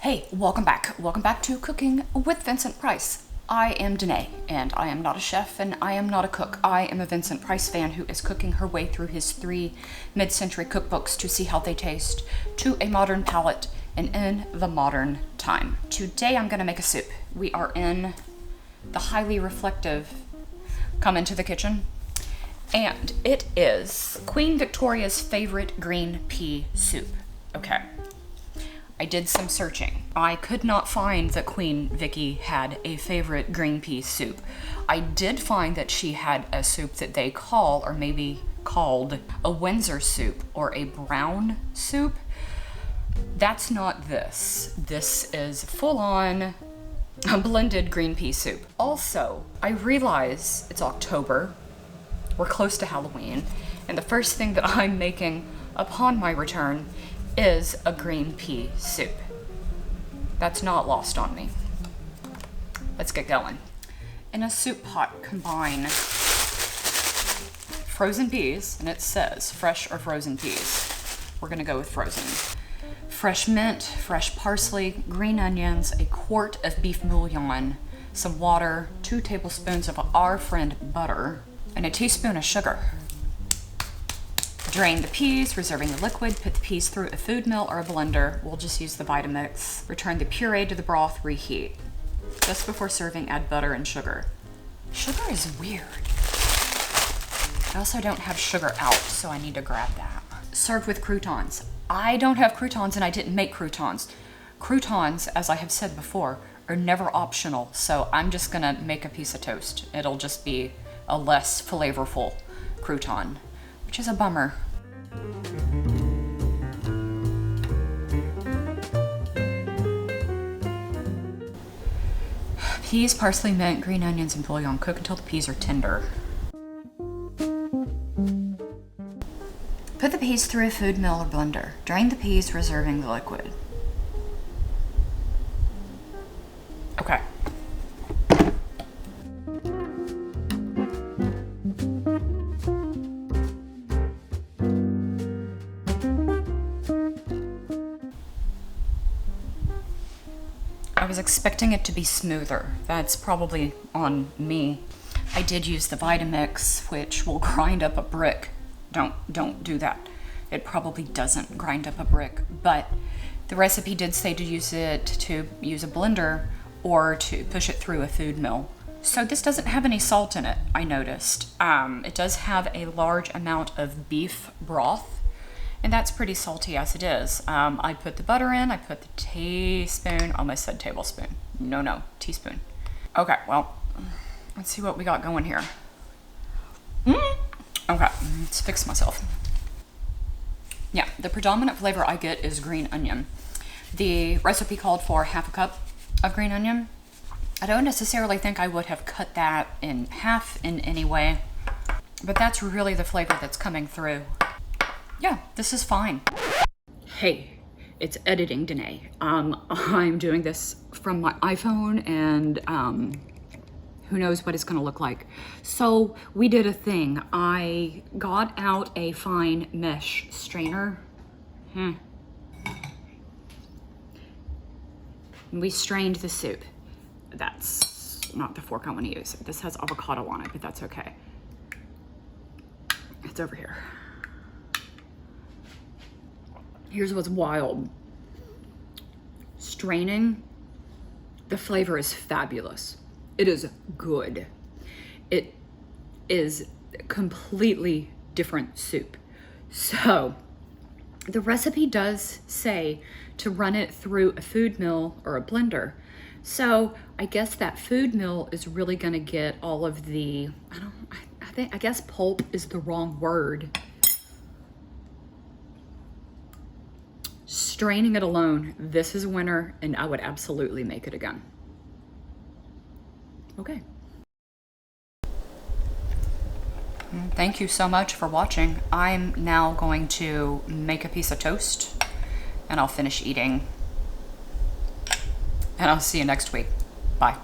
Hey, welcome back. Welcome back to Cooking with Vincent Price. I am Danae, and I am not a chef, and I am not a cook. I am a Vincent Price fan who is cooking her way through his 3 mid-century cookbooks to see how they taste to a modern palate and in the modern time. Today I'm gonna make a soup. We are in the highly reflective come into the kitchen, and it is Queen Victoria's favorite green pea soup. Okay. I did some searching. I could not find that Queen Vicky had a favorite green pea soup. I did find that she had a soup that they call, or maybe called, a Windsor soup or a brown soup. That's not this. This is full-on a blended green pea soup. Also, I realize it's October, we're close to Halloween, and the first thing that I'm making upon my return is a green pea soup. That's not lost on me. Let's get going. In a soup pot, combine frozen peas, and it says fresh or frozen peas. We're gonna go with frozen. Fresh mint, fresh parsley, green onions, a quart of beef bouillon, some water, 2 tablespoons of our friend butter, and a teaspoon of sugar. Drain the peas, reserving the liquid. Put the peas through a food mill or a blender. We'll just use the Vitamix. Return the puree to the broth, reheat. Just before serving, add butter and sugar. Sugar is weird. I also don't have sugar out, so I need to grab that. Serve with croutons. I don't have croutons and I didn't make croutons. Croutons, as I have said before, are never optional, so I'm just gonna make a piece of toast. It'll just be a less flavorful crouton, which is a bummer. Peas, parsley, mint, green onions, and bouillon. Cook until the peas are tender. Put the peas through a food mill or blender. Drain the peas, reserving the liquid. Okay. I was expecting it to be smoother. That's probably on me. I did use the Vitamix, which will grind up a brick. Don't do that. It probably doesn't grind up a brick, but the recipe did say to use a blender or to push it through a food mill. So this doesn't have any salt in it, I noticed. It does have a large amount of beef broth, and that's pretty salty as it is. I put the butter in, I put the teaspoon, almost said tablespoon. No, teaspoon. Okay, well, let's see what we got going here. Okay, let's fix myself. Yeah, the predominant flavor I get is green onion. The recipe called for half a cup of green onion. I don't necessarily think I would have cut that in half in any way, but that's really the flavor that's coming through. Yeah, this is fine. Hey, it's editing Danae. I'm doing this from my iPhone, and who knows what it's gonna look like. So we did a thing. I got out a fine mesh strainer. And we strained the soup. That's not the fork I wanna use. This has avocado on it, but that's okay. It's over here. Here's what's wild. Straining, the flavor is fabulous. It is good. It is completely different soup. So the recipe does say to run it through a food mill or a blender. So I guess that food mill is really gonna get all of the, I guess pulp is the wrong word. Straining it alone, this is a winner, and I would absolutely make it again. Okay. Thank you so much for watching. I'm now going to make a piece of toast, and I'll finish eating. And I'll see you next week. Bye.